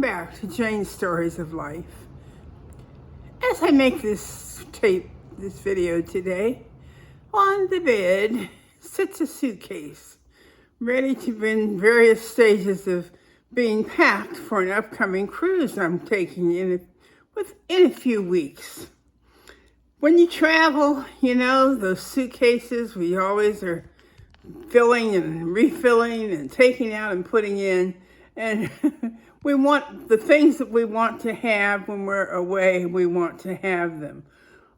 Welcome back to Jane's Stories of Life. As I make this video today, on the bed sits a suitcase, ready to be in various stages of being packed for an upcoming cruise I'm taking within a few weeks. When you travel, you know, those suitcases, we always are filling and refilling and taking out and putting in. And we want the things that we want to have when we're away, we want to have them.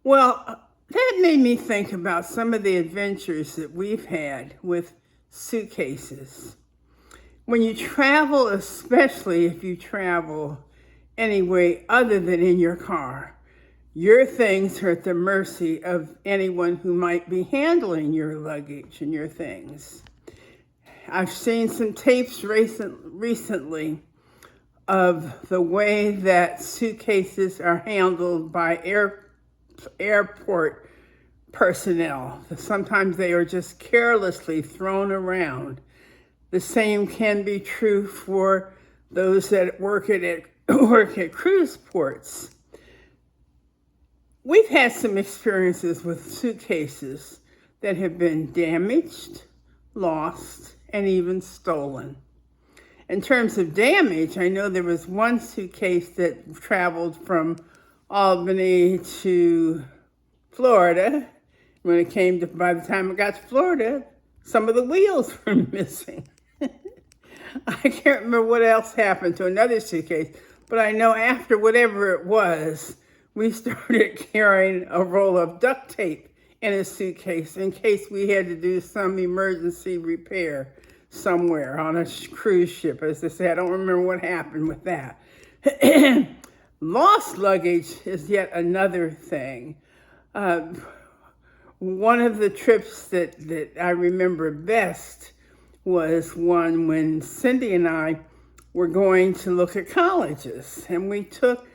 Well, that made me think about some of the adventures that we've had with suitcases. When you travel, especially if you travel anyway other than in your car, your things are at the mercy of anyone who might be handling your luggage and your things. I've seen some tapes recently of the way that suitcases are handled by airport personnel. Sometimes they are just carelessly thrown around. The same can be true for those that work at cruise ports. We've had some experiences with suitcases that have been damaged, lost, and even stolen. In terms of damage, I know there was one suitcase that traveled from Albany to Florida. By the time it got to Florida, some of the wheels were missing. I can't remember what else happened to another suitcase, but I know after whatever it was, we started carrying a roll of duct tape in a suitcase in case we had to do some emergency repair somewhere on a cruise ship. As I say, I don't remember what happened with that. Lost luggage is yet another thing. One of the trips that I remember best was one when Cindy and I were going to look at colleges, and we took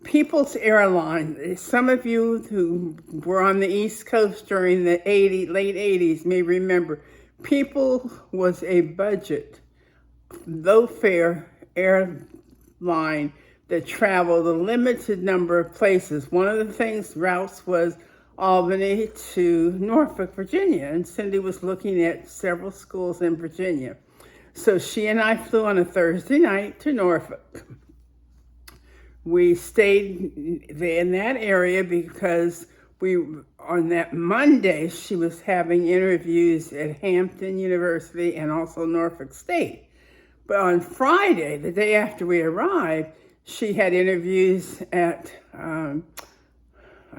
People's Airlines. Some of you who were on the East Coast during the late 80s may remember People was a budget, low-fare airline that traveled a limited number of places. One of the routes was Albany to Norfolk, Virginia, and Cindy was looking at several schools in Virginia. So she and I flew on a Thursday night to Norfolk. We stayed in that area because on that Monday, she was having interviews at Hampton University and also Norfolk State. But on Friday, the day after we arrived, she had interviews at, I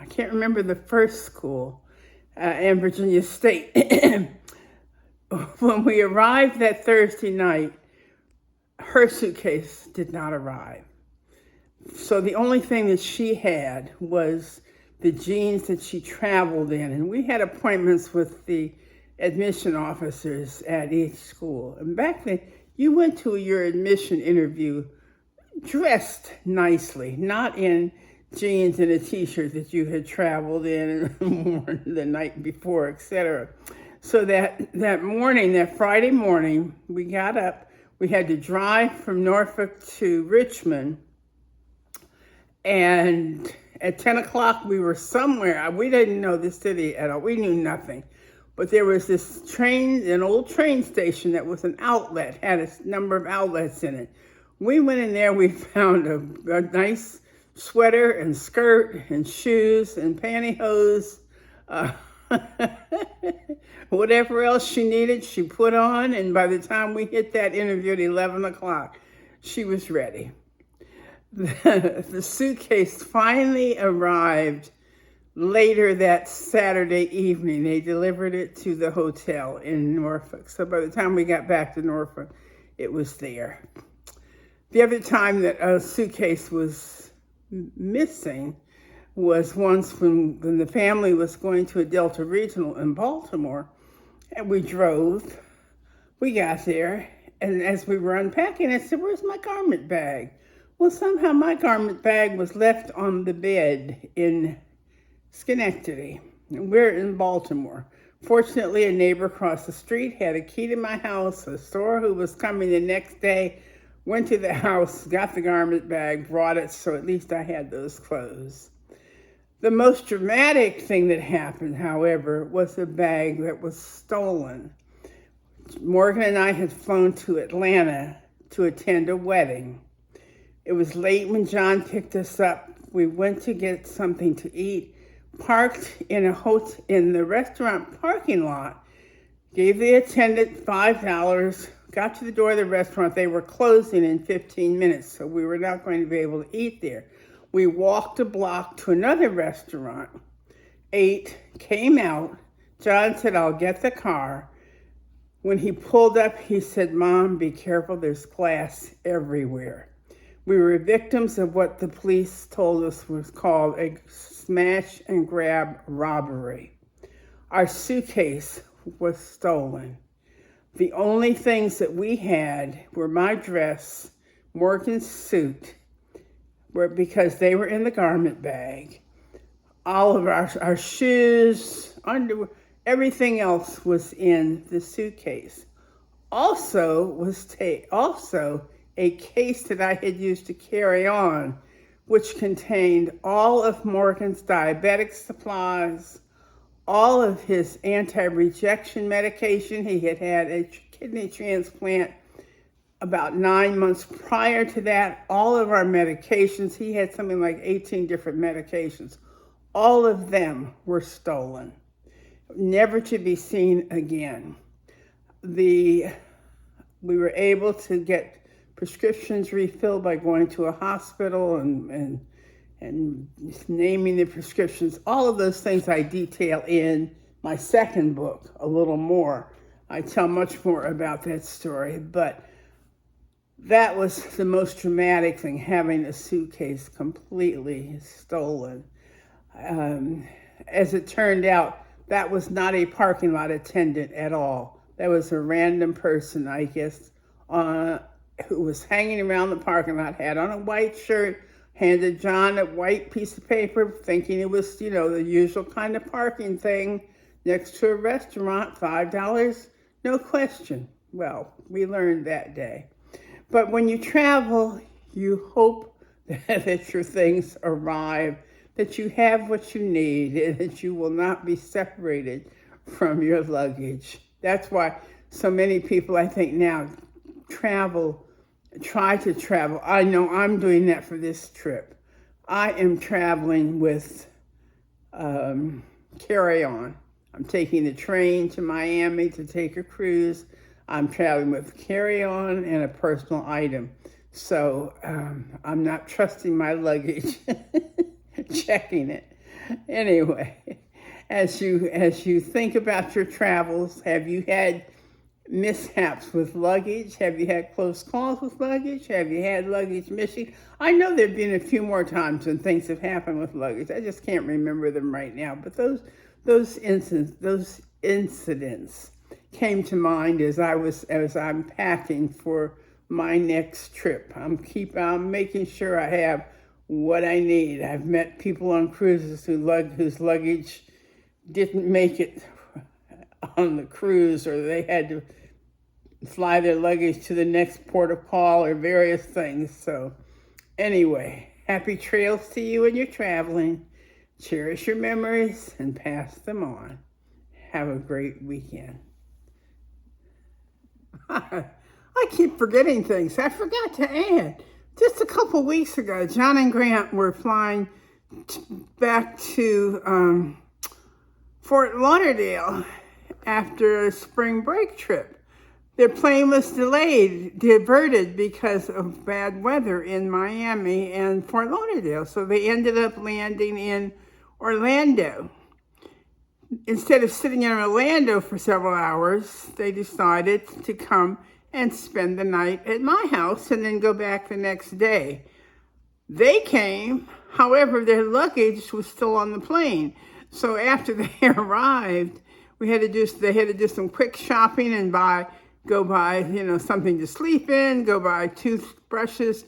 can't remember the first school, in Virginia State. When we arrived that Thursday night, her suitcase did not arrive. So the only thing that she had was the jeans that she traveled in. And we had appointments with the admission officers at each school. And back then, you went to your admission interview dressed nicely, not in jeans and a t-shirt that you had traveled in and worn the night before, etc. So that morning, that Friday morning, we got up. We had to drive from Norfolk to Richmond. And at 10 o'clock, we were somewhere. We didn't know the city at all. We knew nothing. But there was this an old train station that was an outlet, had a number of outlets in it. We went in there, we found a nice sweater and skirt and shoes and pantyhose. Whatever else she needed, she put on. And by the time we hit that interview at 11 o'clock, she was ready. The suitcase finally arrived later that Saturday evening. They delivered it to the hotel in Norfolk. So by the time we got back to Norfolk, it was there. The other time that a suitcase was missing was once when the family was going to a Delta Regional in Baltimore, and we drove. We got there, and as we were unpacking, I said, "Where's my garment bag?" Well, somehow my garment bag was left on the bed in Schenectady. We're in Baltimore. Fortunately, a neighbor across the street had a key to my house. A store who was coming the next day Went to the house, got the garment bag, brought it, so at least I had those clothes. The most dramatic thing that happened, however, was the bag that was stolen. Morgan and I had flown to Atlanta to attend a wedding. It was late when John picked us up. We went to get something to eat, parked in the restaurant parking lot, gave the attendant $5, got to the door of the restaurant. They were closing in 15 minutes, so we were not going to be able to eat there. We walked a block to another restaurant, ate, came out. John said, "I'll get the car." When he pulled up, he said, "Mom, be careful, there's glass everywhere." We were victims of what the police told us was called a smash and grab robbery. Our suitcase was stolen. The only things that we had were my dress, Morgan's suit, because they were in the garment bag. All of our shoes, underwear, everything else was in the suitcase. Also a case that I had used to carry on, which contained all of Morgan's diabetic supplies, all of his anti-rejection medication. He had had a kidney transplant about 9 months prior to that. All of our medications, he had something like 18 different medications. All of them were stolen, never to be seen again. We were able to get prescriptions refilled by going to a hospital and naming the prescriptions. All of those things I detail in my second book a little more. I tell much more about that story, but that was the most dramatic thing, having a suitcase completely stolen. As it turned out, that was not a parking lot attendant at all. That was a random person, I guess, who was hanging around the parking lot, had on a white shirt, handed John a white piece of paper, thinking it was, the usual kind of parking thing next to a restaurant, $5, no question. Well, we learned that day. But when you travel, you hope that your things arrive, that you have what you need, and that you will not be separated from your luggage. That's why so many people, I think now, try to travel. I know I'm doing that for this trip. I am traveling with carry-on. I'm taking the train to Miami to take a cruise. I'm traveling with carry-on and a personal item. So I'm not trusting my luggage, checking it. Anyway, as you think about your travels, have you had mishaps with luggage? Have you had close calls with luggage? Have you had luggage missing? I know there have been a few more times when things have happened with luggage. I just can't remember them right now. But those incidents came to mind as I'm packing for my next trip. I'm making sure I have what I need. I've met people on cruises whose luggage didn't make it on the cruise, or they had to fly their luggage to the next port of call, or various things. So anyway, happy trails to you when you're traveling. Cherish your memories and pass them on. Have a great weekend. I keep forgetting things. I forgot to add. Just a couple weeks ago, John and Grant were flying back to Fort Lauderdale after a spring break trip. Their plane was diverted because of bad weather in Miami and Fort Lauderdale. So they ended up landing in Orlando. Instead of sitting in Orlando for several hours, they decided to come and spend the night at my house and then go back the next day. They came, however, their luggage was still on the plane. So after they arrived, they had to do some quick shopping and go buy something to sleep in, go buy toothbrushes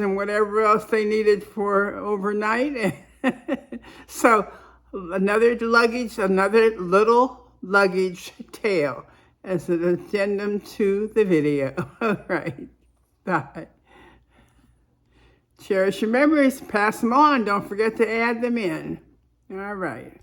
and whatever else they needed for overnight. So another little luggage tale. as an addendum to the video. All right, bye. Cherish your memories, pass them on. Don't forget to add them in. All right.